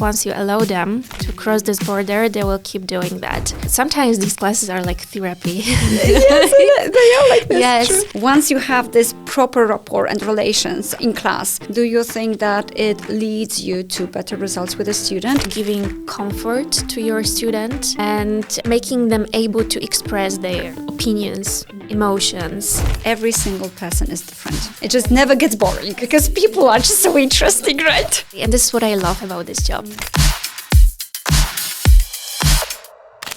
once you allow them to cross this border, they will keep doing that. Sometimes these classes are like therapy. Yes, they are like this. Yes. True. Once you have this proper rapport and relations in class, do you think that it leads you to better results with a student? Giving comfort to your student and making them able to express their opinions, emotions. Every single person is different. It just never gets boring because people are just so interesting, right? And this is what I love about this job.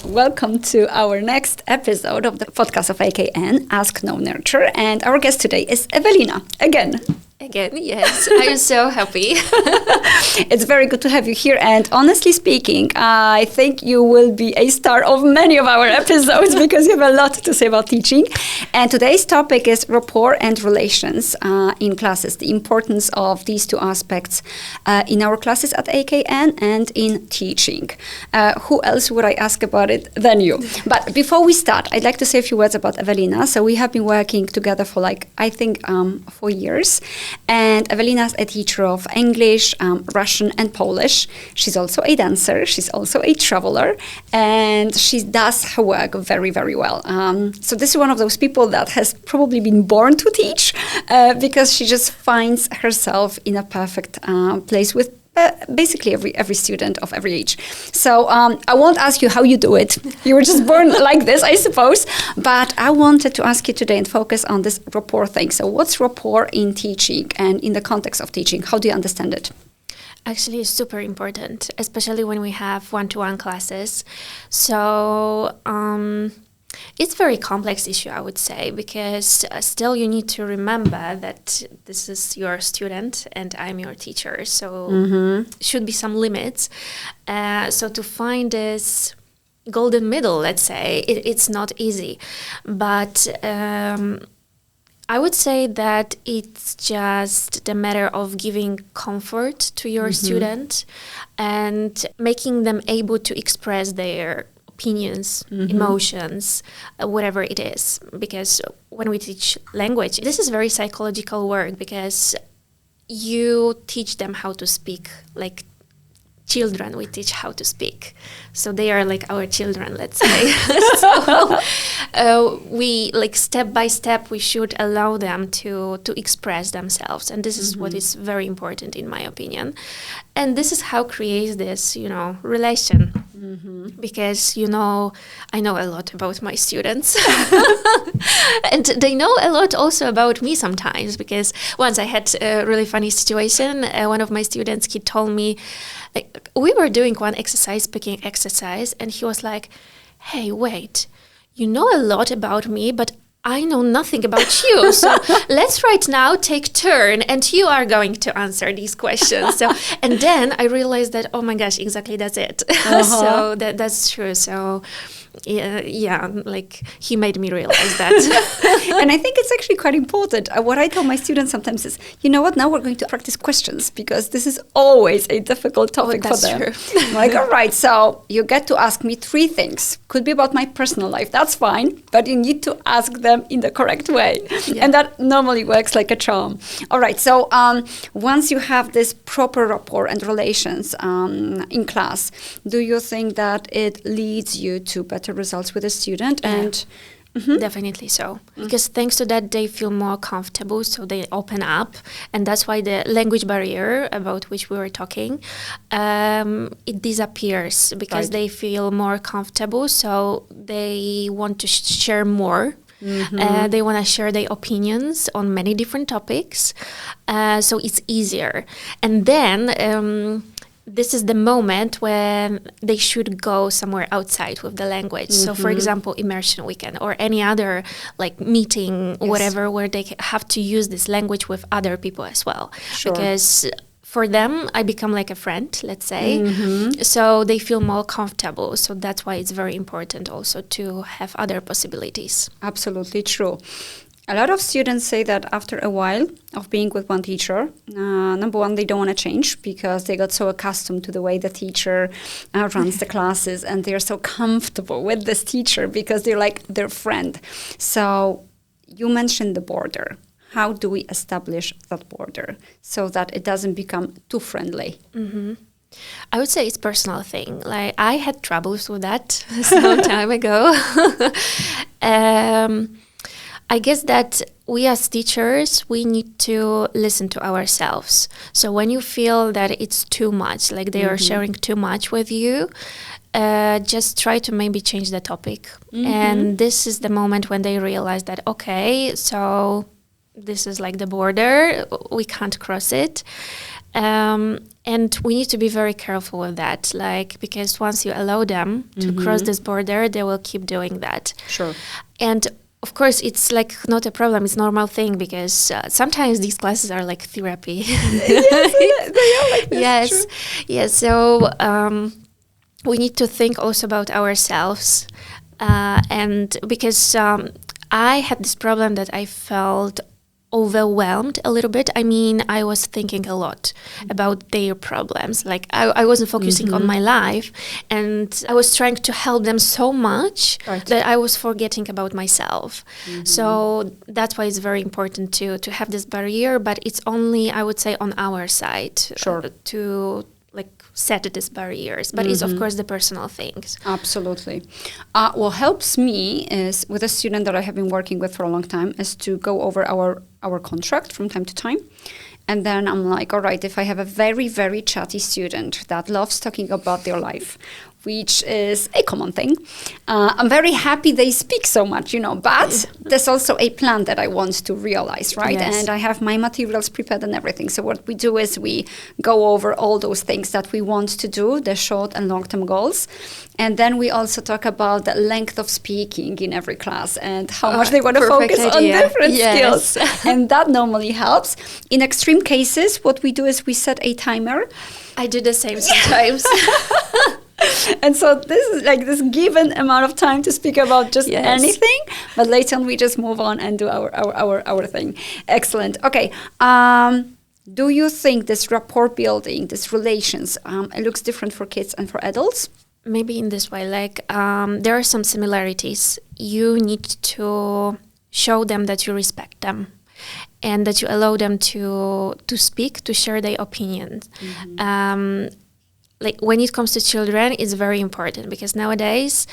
Welcome to our next episode of the podcast of AKN, Ask, Know, Nurture. And our guest today is Ewelina, again. Again, yes. I'm so happy. It's very good to have you here. And honestly speaking, I think you will be a star of many of our episodes because you have a lot to say about teaching. And today's topic is rapport and relations in classes, the importance of these two aspects in our classes at AKN and in teaching. Who else would I ask about it than you? But before we start, I'd like to say a few words about Ewelina. So we have been working together for 4 years. And Ewelina is a teacher of English, Russian and Polish. She's also a dancer. She's also a traveler. And she does her work very, very well. So this is one of those people that has probably been born to teach because she just finds herself in a perfect place with basically every student of every age. So I won't ask you how you do it. You were just born like this, I suppose. But I wanted to ask you today and focus on this rapport thing. So what's rapport in teaching and in the context of teaching? How do you understand it? Actually, it's super important, especially when we have one-to-one classes. So it's a very complex issue, I would say, because still you need to remember that this is your student and I'm your teacher. So should be some limits. So to find this golden middle, let's say, it's not easy. But I would say that it's just the matter of giving comfort to your student and making them able to express their opinions, emotions, whatever it is. Because when we teach language, this is very psychological work because you teach them how to speak like children. We teach how to speak. So they are like our children, let's say. So we step by step, we should allow them to express themselves. And this is what is very important in my opinion. And this is how creates this, relation. Because, I know a lot about my students. And they know a lot also about me sometimes. Because once I had a really funny situation. One of my students, he told me, we were doing one speaking exercise, and he was like, hey, wait, you know a lot about me, but I know nothing about you. So let's right now take turn and you are going to answer these questions. So, and then I realized that, oh my gosh, exactly that's it. So that's true. So yeah, he made me realize that. And I think it's actually quite important. What I tell my students sometimes is, you know what, now we're going to practice questions because this is always a difficult topic for them. True. I'm like, all right, so you get to ask me 3 things. Could be about my personal life, that's fine, but you need to ask them in the correct way. Yeah. And that normally works like a charm. All right, so once you have this proper rapport and relations in class, do you think that it leads you to better results with a student? Yeah. And definitely so. Because thanks to that, they feel more comfortable, so they open up. And that's why the language barrier about which we were talking, it disappears because they feel more comfortable, so they want to share more. They want to share their opinions on many different topics, so it's easier. And then this is the moment when they should go somewhere outside with the language. So, for example, immersion weekend or any other meeting, whatever, where they have to use this language with other people as well. Sure. Because for them, I become like a friend, let's say. So they feel more comfortable. So that's why it's very important also to have other possibilities. Absolutely true. A lot of students say that after a while of being with one teacher, number one, they don't want to change because they got so accustomed to the way the teacher runs the classes, and they're so comfortable with this teacher because they're like their friend. So you mentioned the border. How do we establish that border so that it doesn't become too friendly? I would say it's personal thing. Like I had troubles with that some time ago. I guess that we as teachers, we need to listen to ourselves. So when you feel that it's too much, like they are sharing too much with you, just try to maybe change the topic. And this is the moment when they realize that, okay, so this is like the border, we can't cross it. And we need to be very careful with that, like, because once you allow them to cross this border, they will keep doing that. Sure. And of course, it's like not a problem, it's a normal thing, because sometimes these classes are like therapy. Yes, they are like this. Yes, True. yes. So we need to think also about ourselves. And because I had this problem that I felt overwhelmed a little bit. I mean, I was thinking a lot about their problems. Like I wasn't focusing on my life, and I was trying to help them so much that I was forgetting about myself. So that's why it's very important to have this barrier, but it's only, I would say, on our side to like set these barriers, but it's of course the personal things. Absolutely. What helps me is, with a student that I have been working with for a long time, is to go over our contract from time to time. And then I'm like, all right, if I have a very, very chatty student that loves talking about their life, which is a common thing, I'm very happy they speak so much, but there's also a plan that I want to realize, right? Yes. And I have my materials prepared and everything. So what we do is we go over all those things that we want to do, the short and long-term goals. And then we also talk about the length of speaking in every class and how much they want to focus on different skills. And that normally helps. In extreme cases, what we do is we set a timer. I do the same sometimes. And so this is like this given amount of time to speak about just anything, but later on we just move on and do our thing. Excellent. Okay. Do you think this rapport building, this relations, it looks different for kids and for adults? Maybe in this way, like there are some similarities. You need to show them that you respect them and that you allow them to speak, to share their opinions. Like when it comes to children, it's very important because nowadays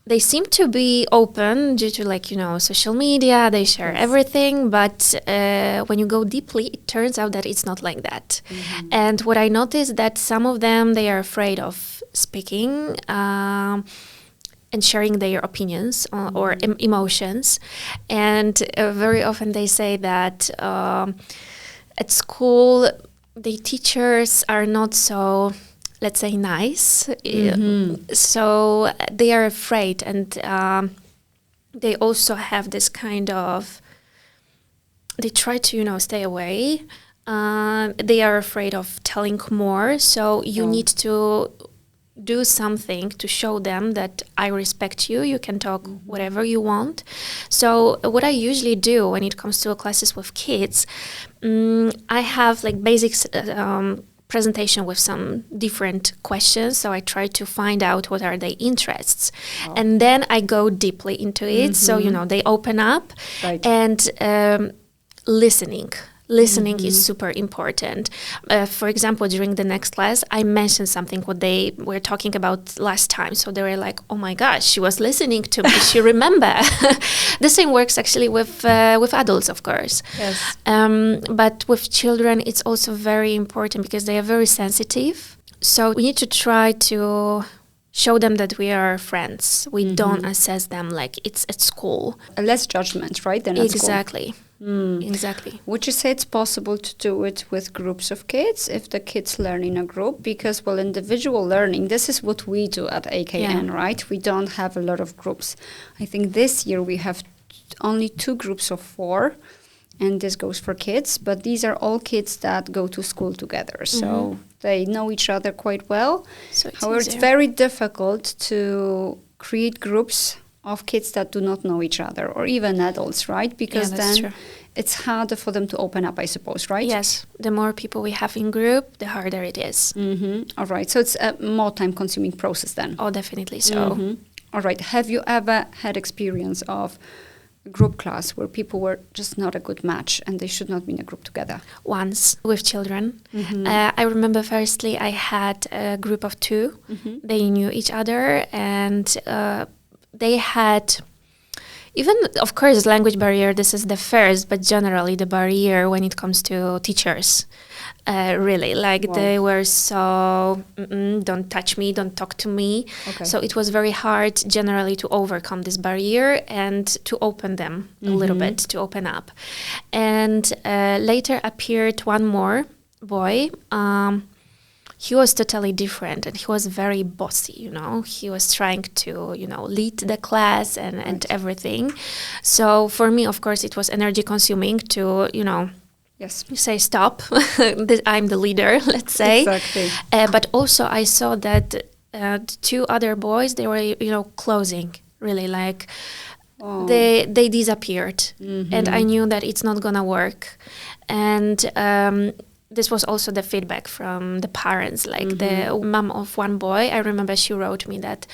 they seem to be open due to social media, they share everything, but when you go deeply, it turns out that it's not like that. And what I noticed that some of them, they are afraid of speaking and sharing their opinions or emotions. And very often they say that at school, the teachers are not so, let's say, nice. So they are afraid, and they also have this kind of, they try to, stay away. They are afraid of telling more. So you need to do something to show them that I respect you. You can talk whatever you want. So what I usually do when it comes to classes with kids, I have like basics presentation with some different questions. So I try to find out what are their interests. And then I go deeply into it. So, they open up and listening. Listening is super important. For example, during the next class, I mentioned something what they were talking about last time. So they were like, oh my gosh, she was listening to me. She remember. The same works actually with adults, of course. Yes. But with children, it's also very important because they are very sensitive. So we need to try to show them that we are friends. We don't assess them like it's at school. Less judgment, right? Than at school. Exactly. Exactly. Would you say it's possible to do it with groups of kids if the kids learn in a group? Because, individual learning, this is what we do at AKN, right? We don't have a lot of groups. I think this year we have only 2 groups of 4, and this goes for kids, but these are all kids that go to school together. So they know each other quite well. So However, it's very difficult to create groups of kids that do not know each other, or even adults, right? Because then it's harder for them to open up, I suppose, right? Yes. The more people we have in group, the harder it is. All right. So it's a more time-consuming process then. Oh, definitely so. All right. Have you ever had experience of group class where people were just not a good match and they should not be in a group together? Once with children. I remember firstly I had a group of two. They knew each other and they had, even of course language barrier, this is the first, but generally the barrier when it comes to teachers. Really, like they were so, don't touch me, don't talk to me. Okay. So it was very hard generally to overcome this barrier and to open them a little bit, to open up. And later appeared one more boy. He was totally different and he was very bossy, you know. He was trying to, you know, lead the class and everything. So for me, of course, it was energy consuming to, you know, you say stop, I'm the leader, let's say. Exactly. But also I saw that the two other boys, they were, you know, closing, really, like they disappeared. And I knew that it's not gonna work. And this was also the feedback from the parents, like the mom of one boy. I remember she wrote me that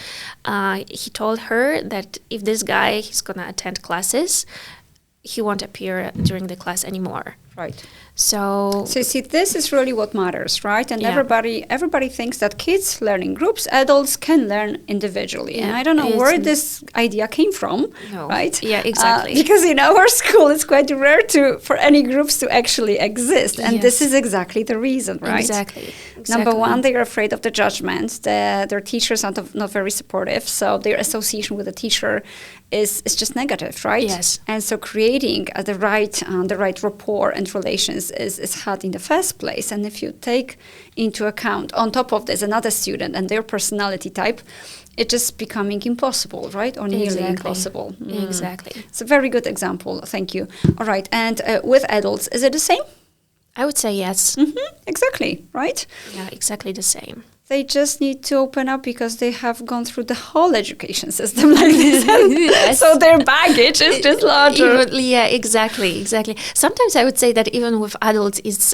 he told her that if this guy, he's gonna attend classes, he won't appear during the class anymore. Right. So you see, this is really what matters, right? And everybody thinks that kids learn in groups, adults can learn individually. And I don't know where this idea came from, right? Yeah, exactly. Because in our school, it's quite rare for any groups to actually exist. And this is exactly the reason, right? Exactly. Number one, they are afraid of the judgment. Their teachers are not very supportive. So their association with the teacher is just negative, right? Yes. And so creating the right rapport and relations is hard in the first place. And if you take into account, on top of this, another student and their personality type, it's just becoming impossible, right? Or nearly impossible. Exactly. It's a very good example. Thank you. All right. And with adults, is it the same? I would say yes. Exactly, right? Yeah, exactly the same. They just need to open up because they have gone through the whole education system like this. Yes. So their baggage is just larger. Yeah, exactly. Sometimes I would say that even with adults, it's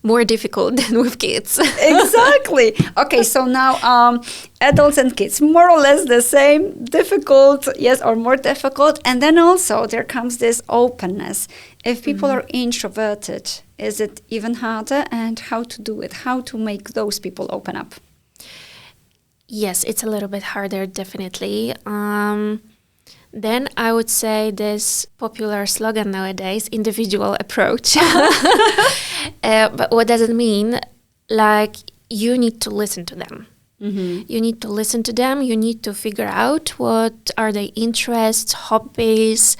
more difficult than with kids. Exactly. Okay, so now adults and kids, more or less the same, difficult, yes, or more difficult. And then also there comes this openness. If people are introverted, is it even harder? And how to do it? How to make those people open up? Yes, it's a little bit harder, definitely. Then I would say this popular slogan nowadays, individual approach. But what does it mean? Like, you need to listen to them. You need to listen to them. You need to figure out what are their interests, hobbies,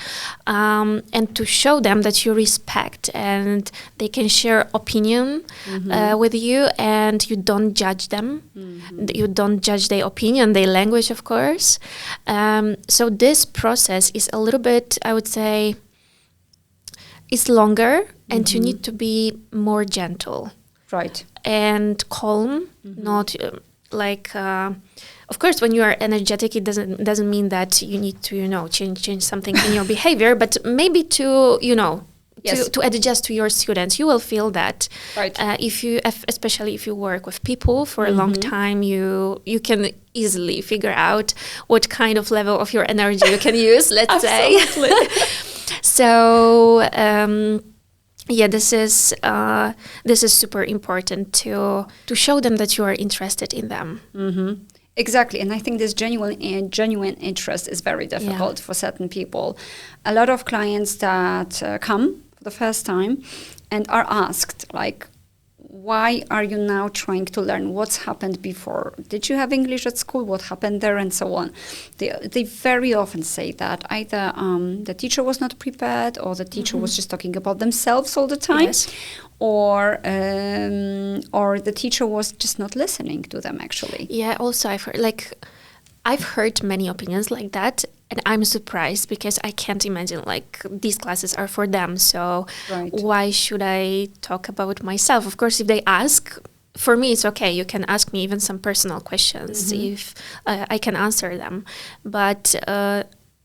and to show them that you respect and they can share opinion with you, and you don't judge them. You don't judge their opinion, their language, of course. So this process is a little bit, I would say, it's longer, and you need to be more gentle, right, and calm, not. Of course, when you are energetic, it doesn't mean that you need to, change something in your behavior, but maybe to adjust to your students. You will feel that, right. Especially if you work with people for a long time, you can easily figure out what kind of level of your energy you can use. Let's say. So. This is super important to show them that you are interested in them. Exactly, and I think this genuine interest is very difficult for certain people. A lot of clients that come for the first time and are asked, like, why are you now trying to learn? What's happened before? Did you have English at school? What happened there? And so on. They very often say that either the teacher was not prepared, or the teacher was just talking about themselves all the time, or the teacher was just not listening to them, actually. Yeah, also I've heard many opinions like that, and I'm surprised because I can't imagine these classes are for them. So why should I talk about myself? Of course, if they ask, for me it's okay. You can ask me even some personal questions if I can answer them. But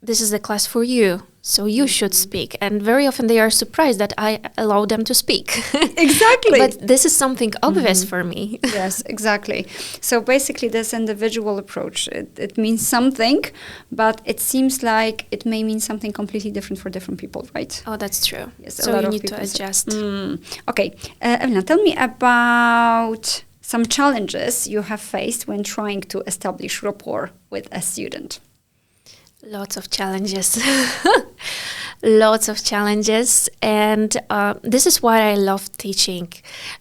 this is the class for you. so you should speak. And very often they are surprised that I allow them to speak. Exactly. But this is something obvious for me. Yes, exactly. So basically this individual approach, it means something, but it seems like it may mean something completely different for different people, right? Oh, that's true. Yes, so you need to adjust. Okay. Evelina, tell me about some challenges you have faced when trying to establish rapport with a student. Lots of challenges. Lots of challenges. And this is why I love teaching,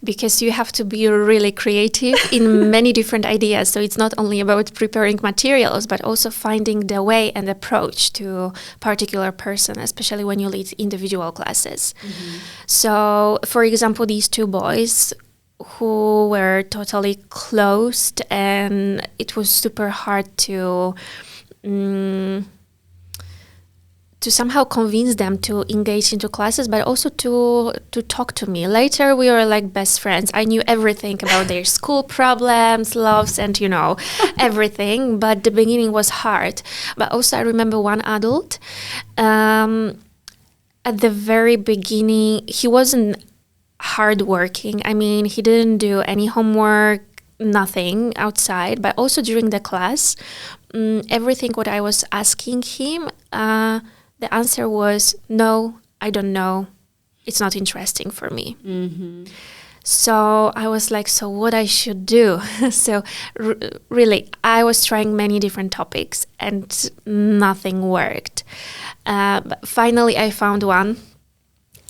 because you have to be really creative in many different ideas. So it's not only about preparing materials, but also finding the way and approach to a particular person, especially when you lead individual classes. So, for example, these two boys who were totally closed, and it was super hard to somehow convince them to engage into classes, but also to talk to me. Later, we were like best friends. I knew everything about their school problems, loves, and everything. But the beginning was hard. But also, I remember one adult. At the very beginning, he wasn't hardworking. I mean, he didn't do any homework, nothing outside. But also during the class, everything what I was asking him, the answer was, no, I don't know. It's not interesting for me. So I was like, so what I should do? So really, I was trying many different topics and nothing worked. But finally, I found one.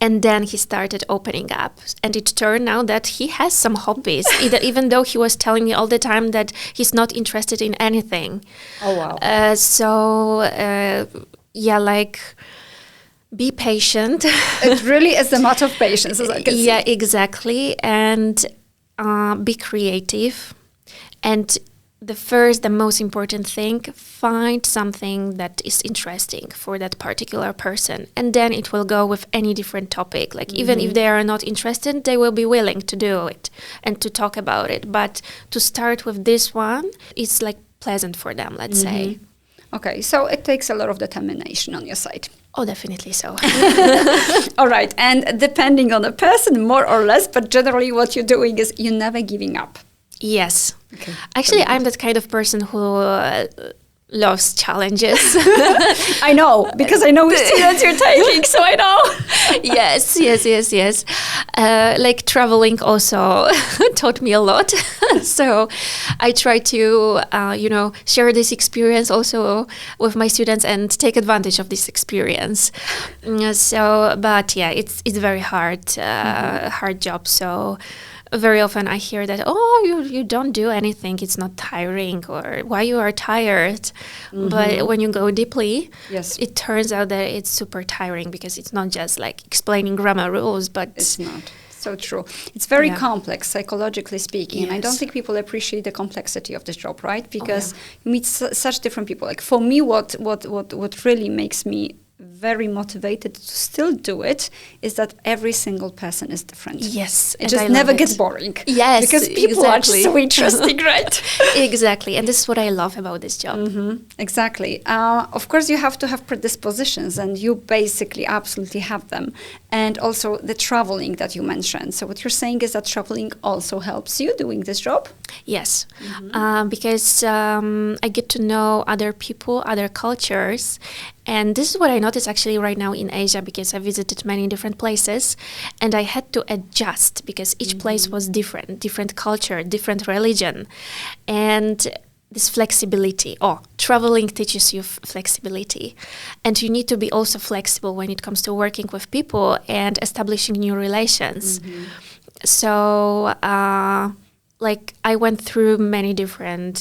And then he started opening up. And it turned out that he has some hobbies, even though he was telling me all the time that he's not interested in anything. Oh, wow. Be patient. It really is the matter of patience, as I can see. Yeah, exactly. And be creative. And the most important thing, find something that is interesting for that particular person. And then it will go with any different topic. Like even if they are not interested, they will be willing to do it and to talk about it. But to start with this one, it's like pleasant for them, let's say. Okay, so it takes a lot of determination on your side. Oh, definitely so. All right, and depending on the person, more or less, but generally what you're doing is you're never giving up. Yes. Okay. Actually, I'm that kind of person who loves challenges. I know, because I know which students you're taking, so I know. Yes. Like traveling also taught me a lot. So I try to, share this experience also with my students and take advantage of this experience. But yeah, it's very hard, hard job. So very often I hear that, you don't do anything, it's not tiring, or why you are tired. But when you go deeply, it turns out that it's super tiring, because it's not just like explaining grammar rules, but it's not. So true. It's very complex, psychologically speaking. And I don't think people appreciate the complexity of this job, right? Because you meet such different people. Like for me, what really makes me very motivated to still do it is that every single person is different. Yes. It just never gets boring. Yes, because people are so interesting, right? Exactly. And this is what I love about this job. Exactly. Of course, you have to have predispositions, and you basically absolutely have them. And also the traveling that you mentioned. So what you're saying is that traveling also helps you doing this job? Yes. Because I get to know other people, other cultures. And this is what I noticed actually right now in Asia, because I visited many different places and I had to adjust because each place was different culture, different religion. And this flexibility, traveling teaches you flexibility. And you need to be also flexible when it comes to working with people and establishing new relations. So, I went through many different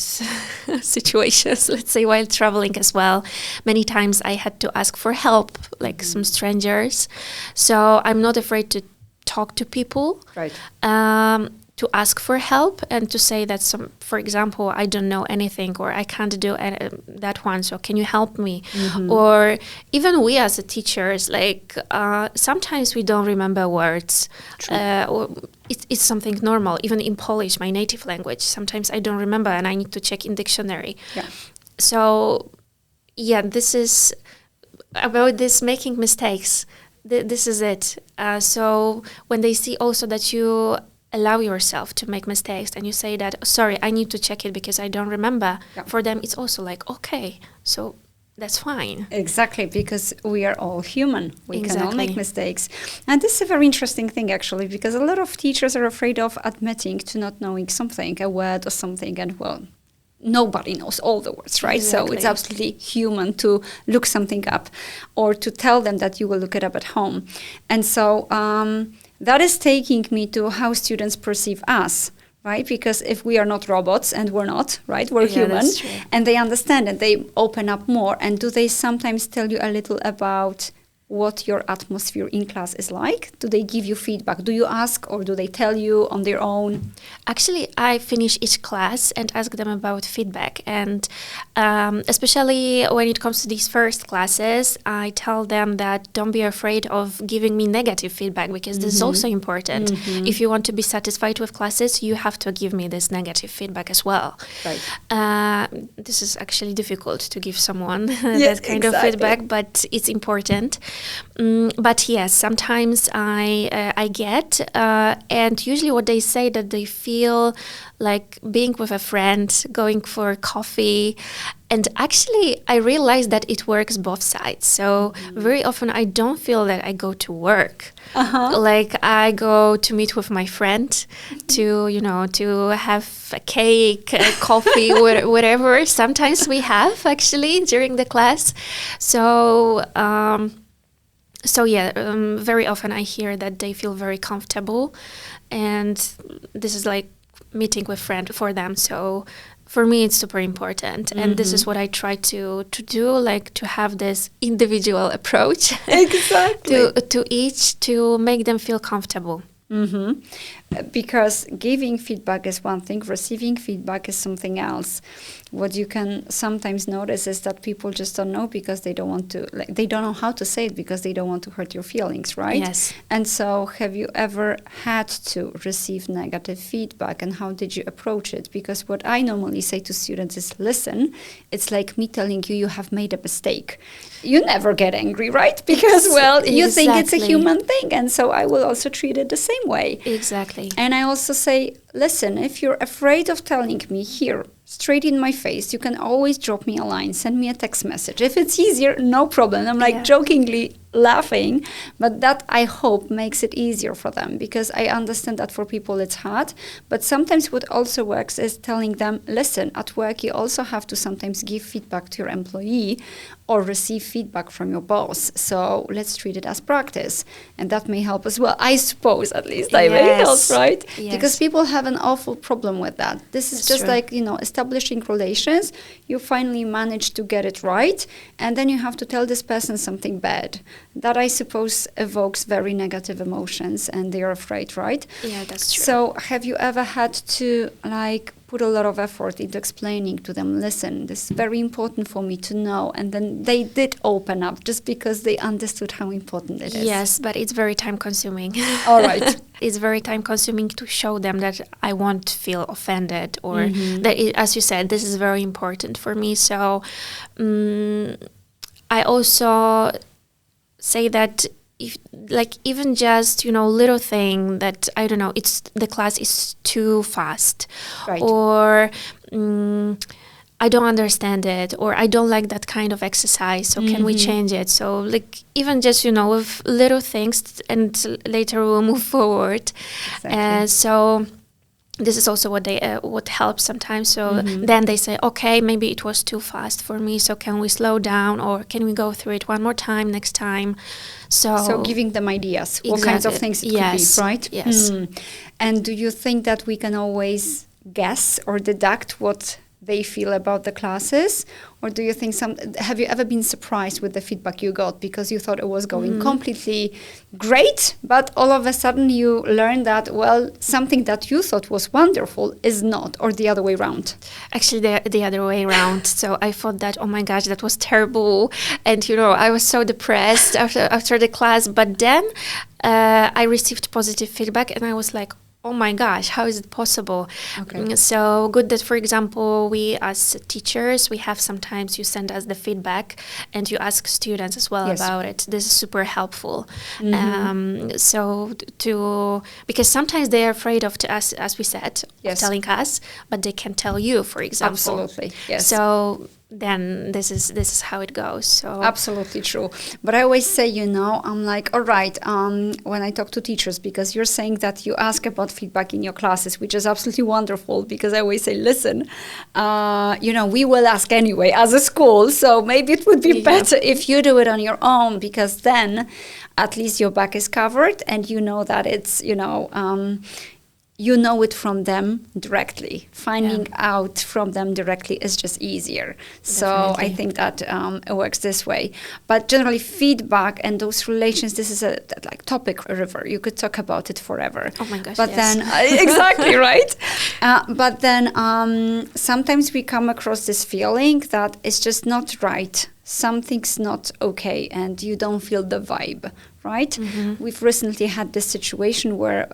situations, let's say, while traveling as well. Many times I had to ask for help, like some strangers. So I'm not afraid to talk to people, right? To ask for help and to say that, for example, I don't know anything or I can't do that one, so can you help me? Or even we as teachers, sometimes we don't remember words. It's something normal. Even in Polish, my native language, sometimes I don't remember and I need to check in dictionary. Yeah. So, this is... about this making mistakes. This is it. So when they see also that you allow yourself to make mistakes and you say that, sorry, I need to check it because I don't remember, for them it's also like, okay, so that's fine. Exactly, because we are all human. We can all make mistakes. And this is a very interesting thing, actually, because a lot of teachers are afraid of admitting to not knowing something, a word or something, and well, nobody knows all the words, right? Exactly. So it's absolutely human to look something up or to tell them that you will look it up at home. And so that is taking me to how students perceive us, right? Because if we are not robots, and we're not, right? We're human, and they understand and they open up more. And do they sometimes tell you a little about what your atmosphere in class is like? Do they give you feedback? Do you ask, or do they tell you on their own? Actually, I finish each class and ask them about feedback. And especially when it comes to these first classes, I tell them that don't be afraid of giving me negative feedback, because this is also important. If you want to be satisfied with classes, you have to give me this negative feedback as well. Right. This is actually difficult to give someone that kind of feedback, but it's important. But yes, sometimes I get, and usually what they say that they feel like being with a friend, going for coffee. And actually, I realized that it works both sides. So very often I don't feel that I go to work. Like I go to meet with my friend to have a cake, a coffee, whatever. Sometimes we have actually during the class. So very often I hear that they feel very comfortable, and this is like meeting with friend for them. So for me, it's super important, and this is what I try to do, like to have this individual approach to each, to make them feel comfortable. Because giving feedback is one thing, receiving feedback is something else. What you can sometimes notice is that people just don't know because they don't want to, like, they don't know how to say it because they don't want to hurt your feelings, right? Yes. And so have you ever had to receive negative feedback, and how did you approach it? Because what I normally say to students is, listen, it's like me telling you have made a mistake. You never get angry, right? Because, well, you think it's a human thing, and so I will also treat it the same way. Exactly. And I also say, listen, if you're afraid of telling me here, straight in my face, you can always drop me a line, send me a text message. If it's easier, no problem. I'm like jokingly laughing, but that I hope makes it easier for them, because I understand that for people it's hard. But sometimes what also works is telling them, listen, at work you also have to sometimes give feedback to your employee or receive feedback from your boss. So let's treat it as practice. And that may help as well. I suppose, at least, I may help, right? Yes. Because people have an awful problem with that. This is just like, establishing relations. You finally manage to get it right, and then you have to tell this person something bad. That, I suppose, evokes very negative emotions, and they're afraid, right? Yeah, that's true. So have you ever had to, put a lot of effort into explaining to them, listen, this is very important for me to know, and then they did open up just because they understood how important it is? Yes, but it's very time-consuming. All right. It's very time-consuming to show them that I won't feel offended, or that, as you said, this is very important for me. So I also say that if, even just little thing that, I don't know, it's the class is too fast, right, or I don't understand it, or I don't like that kind of exercise, so can we change it? So even just with little things, and later we'll move forward. Exactly. So this is also what helps sometimes. So then they say, okay, maybe it was too fast for me, so can we slow down, or can we go through it one more time next time? So giving them ideas, what kinds of things it could be, right? Yes. And do you think that we can always guess or deduct what they feel about the classes? Or do you think have you ever been surprised with the feedback you got because you thought it was going completely great, but all of a sudden you learned that, well, something that you thought was wonderful is not, or the other way around? Actually, the other way around. So I thought that, oh my gosh, that was terrible. And, I was so depressed after the class. But then I received positive feedback, and I was like, oh my gosh, how is it possible? Okay. So good that, for example, we as teachers, we have sometimes you send us the feedback and you ask students as well Yes. about it. This is super helpful. Because sometimes they are afraid of, as we said, Yes. of telling us, but they can tell you, for example. Absolutely, yes. So then this is how it goes. So Absolutely true. But I always say, I'm like, all right, when I talk to teachers, because you're saying that you ask about feedback in your classes, which is absolutely wonderful, because I always say, listen, we will ask anyway as a school, so maybe it would be better if you do it on your own, because then at least your back is covered and you know that it's, you know it from them directly. Finding out from them directly is just easier. So Definitely. I think that it works this way. But generally, feedback and those relations, this is a topic river. You could talk about it forever. Oh my gosh, But yes. then, exactly, right? But then sometimes we come across this feeling that it's just not right. Something's not okay and you don't feel the vibe, right? Mm-hmm. We've recently had this situation where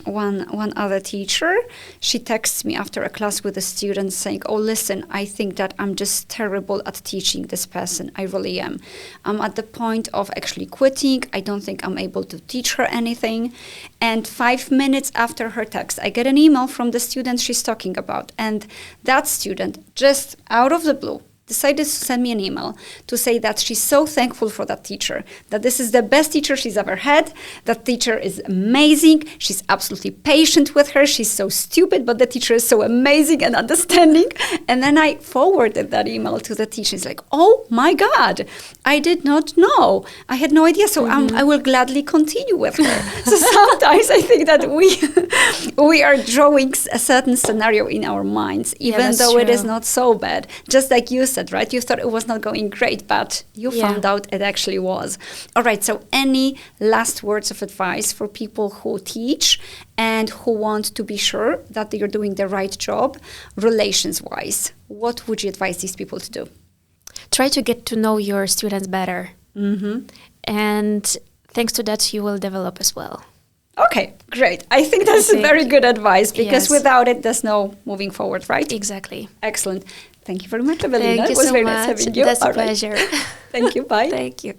one other teacher, she texts me after a class with a student saying, oh, listen, I think that I'm just terrible at teaching this person. I really am. I'm at the point of actually quitting. I don't think I'm able to teach her anything. And 5 minutes after her text, I get an email from the student she's talking about. And that student, just out of the blue, decided to send me an email to say that she's so thankful for that teacher, that this is the best teacher she's ever had. That teacher is amazing. She's absolutely patient with her. She's so stupid, but the teacher is so amazing and understanding. And then I forwarded that email to the teacher. It's like, oh my God, I did not know. I had no idea. So I will gladly continue with her. So sometimes I think that we are drawing a certain scenario in our minds, even though it is not so bad. Just like you said, right? You thought it was not going great, but you found out it actually was. All right. So any last words of advice for people who teach and who want to be sure that you're doing the right job relations-wise? What would you advise these people to do? Try to get to know your students better. Mm-hmm. And thanks to that, you will develop as well. Okay, great. I think that's very good advice, because without it, there's no moving forward, right? Exactly. Excellent. Thank you very much, Evelina. Thank you it was so very much. nice having you. That's a pleasure. Thank you. Bye. Thank you.